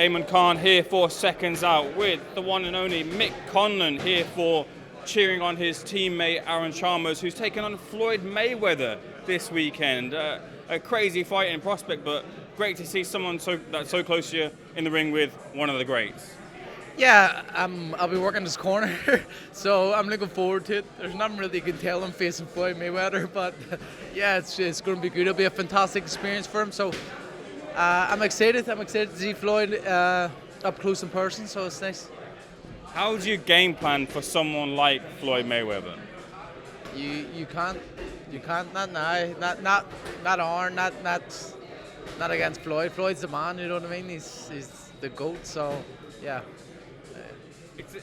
Damon Khan here for Seconds Out with the one and only Mick Conlan here for cheering on his teammate Aaron Chalmers, who's taken on Floyd Mayweather this weekend. A crazy fight in prospect, but great to see someone that's so close to you in the ring with one of the greats. Yeah, I'll be working this corner, so I'm looking forward to it. There's nothing really you can tell him facing Floyd Mayweather, but yeah, it's going to be good. It'll be a fantastic experience for him. So I'm excited. I'm excited to see Floyd up close in person. So it's nice. How do you game plan for someone like Floyd Mayweather? You can't not now, not Arn, not against Floyd. Floyd's the man. You know what I mean? He's the GOAT. So yeah.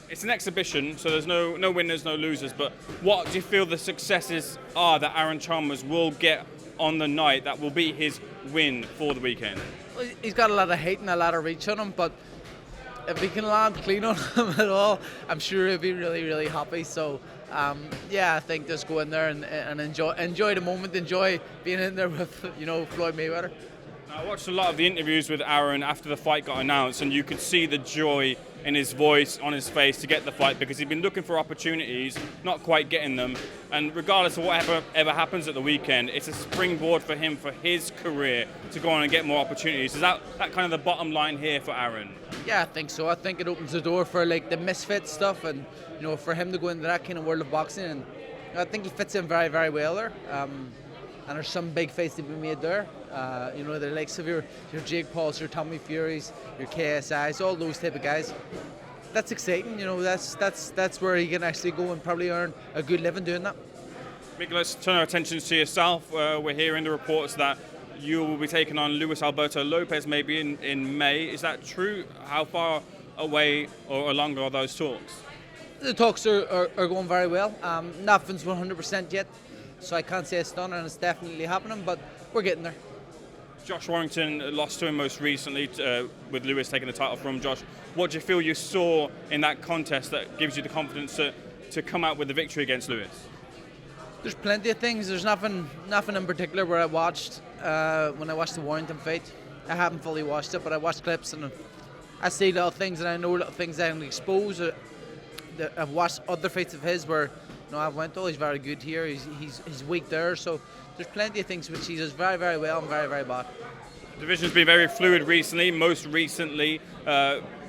It's an exhibition, so there's no winners, no losers. But what do you feel the successes are that Aaron Chalmers will get on the night that will be his win for the weekend? Well, he's got a lot of height and a lot of reach on him, but if he can land clean on him at all, I'm sure he'll be really, really happy. So yeah, I think just go in there and enjoy the moment, enjoy being in there with Floyd Mayweather. I watched a lot of the interviews with Aaron after the fight got announced, and you could see the joy in his voice, on his face to get the fight, because he'd been looking for opportunities, not quite getting them. And regardless of whatever happens at the weekend, it's a springboard for him, for his career, to go on and get more opportunities. Is that kind of the bottom line here for Aaron? Yeah, I think so. I think it opens the door for like the misfit stuff, and for him to go into that kind of world of boxing. And I think he fits in very, very well there. And there's some big fights to be made there. The likes of your Jake Pauls, your Tommy Furies, your KSIs, all those type of guys. That's exciting. That's where he can actually go and probably earn a good living doing that. Mick, let's turn our attention to yourself. We're hearing the reports that you will be taking on Alberto Lopez maybe in May. Is that true? How far away or along are those talks? The talks are going very well. Nothing's 100% yet, so I can't say it's done, and it's definitely happening, but we're getting there. Josh Warrington lost to him most recently with Lewis taking the title from Josh. What do you feel you saw in that contest that gives you the confidence to come out with the victory against Lewis? There's plenty of things. There's nothing in particular where I watched when I watched the Warrington fight. I haven't fully watched it, but I watched clips and I see little things, and I know little things I can expose. I've watched other fights of his where I've went, oh, he's very good here, he's weak there. So there's plenty of things which he does very, very well and very, very bad. The division's been very fluid recently. Most recently,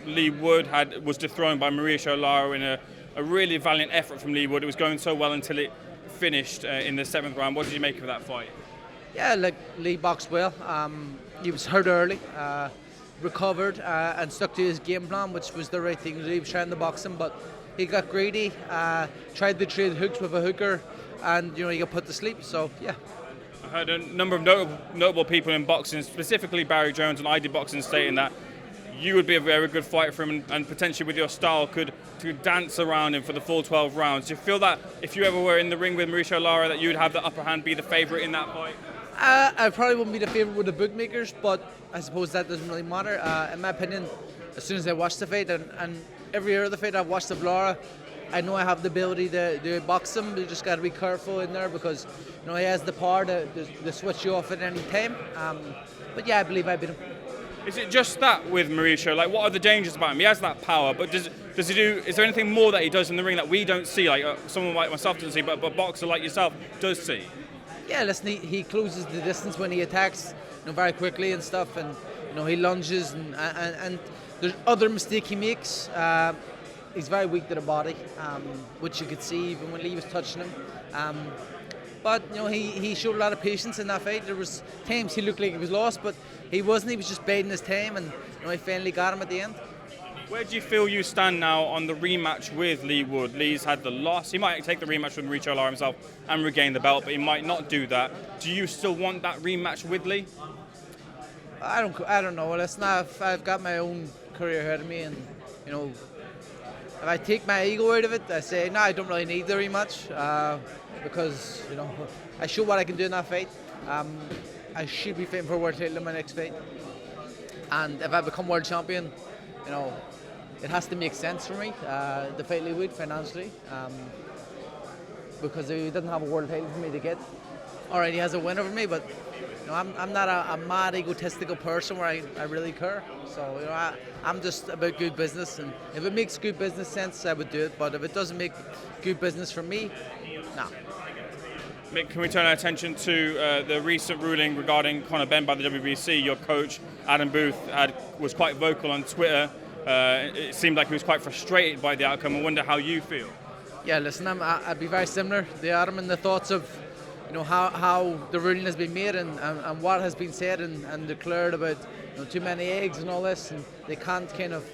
Lee Wood was dethroned by Mauricio Lara in a really valiant effort from Lee Wood. It was going so well until it finished in the 7th round. What did you make of that fight? Yeah, Lee boxed well. He was hurt early, recovered and stuck to his game plan, which was the right thing to do. He was trying to box him, but he got greedy, tried to trade hooks with a hooker, and he got put to sleep. So yeah. I heard a number of notable people in boxing, specifically Barry Jones and ID Boxing, stating that you would be a very good fighter for him, and potentially with your style could dance around him for the full 12 rounds. Do you feel that if you ever were in the ring with Mauricio Lara that you would have the upper hand, be the favourite in that fight? I probably wouldn't be the favourite with the bookmakers, but I suppose that doesn't really matter. In my opinion, as soon as I watched the fight and every other fight I've watched of Lara, I know I have the ability to box him. You just got to be careful in there because he has the power to switch you off at any time. But yeah, I believe I beat him. Is it just that with Mauricio? Like, what are the dangers about him? He has that power, but does he do? Is there anything more that he does in the ring that we don't see? Like someone like myself doesn't see, but a boxer like yourself does see. Yeah, listen, he closes the distance when he attacks, very quickly and stuff, and he lunges and there's other mistake he makes. He's very weak to the body, which you could see even when Lee was touching him. But he showed a lot of patience in that fight. There was times he looked like he was lost, but he wasn't. He was just biding his time, and he finally got him at the end. Where do you feel you stand now on the rematch with Lee Wood? Lee's had the loss. He might take the rematch with Mauricio Lara himself and regain the belt, but he might not do that. Do you still want that rematch with Lee? I don't know. Listen, I've got my own career ahead of me, and if I take my ego out of it, I say no, I don't really need the rematch because I show what I can do in that fight. I should be fighting for a world title in my next fight, and if I become world champion, it has to make sense for me to fight Lee Wood financially because he doesn't have a world title for me to get. Alright, he has a win over me, but I'm not a mad egotistical person where I really care. So I'm just about good business, and if it makes good business sense, I would do it. But if it doesn't make good business for me, no. Mick, can we turn our attention to the recent ruling regarding Conor Benn by the WBC? Your coach, Adam Booth, was quite vocal on Twitter. It seemed like he was quite frustrated by the outcome. I wonder how you feel. Yeah, listen, I'd be very similar to Adam in the thoughts of how the ruling has been made and what has been said and declared about too many eggs and all this, and they can't kind of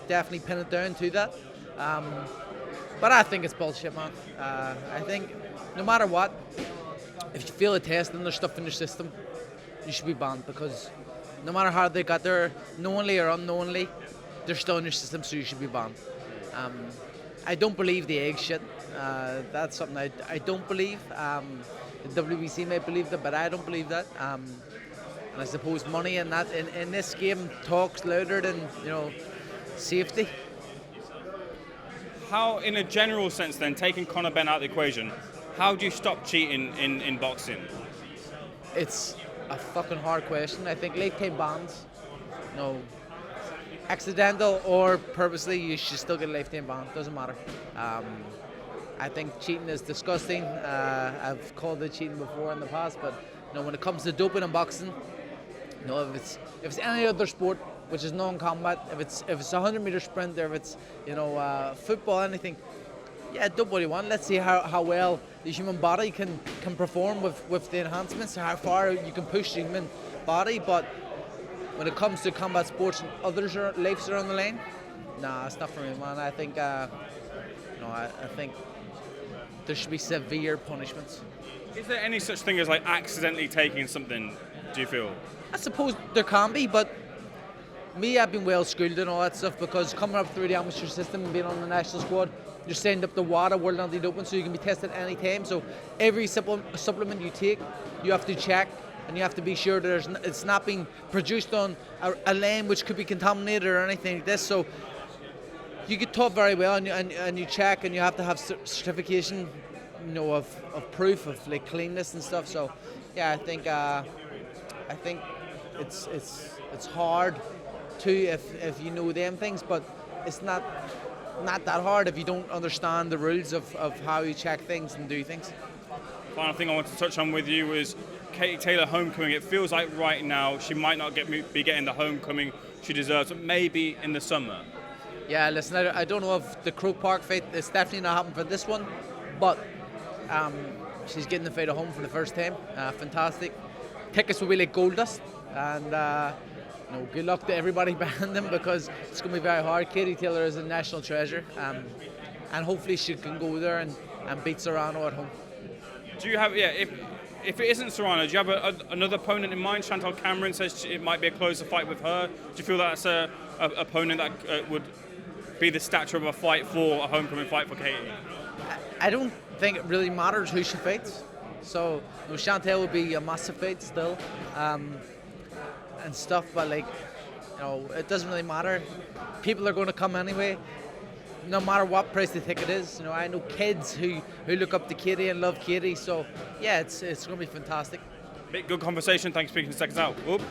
definitely pin it down to that. But I think it's bullshit, man. I think no matter what, if you fail a test and there's stuff in your system, you should be banned, because no matter how they got there, knowingly or unknowingly, they're still in your system, so you should be banned. I don't believe the egg shit. That's something I don't believe. The WBC may believe that, but I don't believe that. And I suppose money in this game talks louder than safety. How, in a general sense, then, taking Conor Benn out of the equation, how do you stop cheating in boxing? It's a fucking hard question. I think lifetime bans, accidental or purposely, you should still get a lifetime ban. Doesn't matter. I think cheating is disgusting. I've called it cheating before in the past, but when it comes to doping in boxing, if it's any other sport which is non-combat, if it's a 100-meter sprint, or if it's football, anything, yeah, dope what you want. Let's see how well the human body can perform with the enhancements, how far you can push the human body. But when it comes to combat sports and others' lives are on the line, nah, it's not for me, man. I think I think there should be severe punishments. Is there any such thing as accidentally taking something, do you feel? I suppose there can be, but I've been well schooled and all that stuff, because coming up through the amateur system and being on the national squad, you're signed up to WADA, World Anti-Doping, so you can be tested any time. So every supplement you take, you have to check, and you have to be sure that it's not being produced on a lane which could be contaminated or anything like this. So you get taught very well, and you check, and you have to have certification, of proof of cleanness and stuff. So yeah, I think it's hard to if you know them things, but it's not that hard if you don't understand the rules of how you check things and do things. Final thing I want to touch on with you is Katie Taylor homecoming. It feels like right now she might not be getting the homecoming she deserves, but maybe in the summer. Yeah, listen, I don't know if the Croke Park fight is definitely not happening for this one, but she's getting the fight at home for the first time. Fantastic. Tickets will be like gold dust, and good luck to everybody behind them, because it's going to be very hard. Katie Taylor is a national treasure, and hopefully she can go there and beat Serrano at home. Do you have, if it isn't Serrano, do you have another opponent in mind? Chantal Cameron says it might be a closer fight with her. Do you feel that's a opponent that would be the stature of a fight for a homecoming fight for Katie? I don't think it really matters who she fights. So Chantal would be a massive fight still, and stuff. But it doesn't really matter. People are going to come anyway, no matter what price the ticket is. I know kids who look up to Katie and love Katie. So yeah, it's going to be fantastic. Good conversation. Thanks for speaking to Seconds Out. Oop.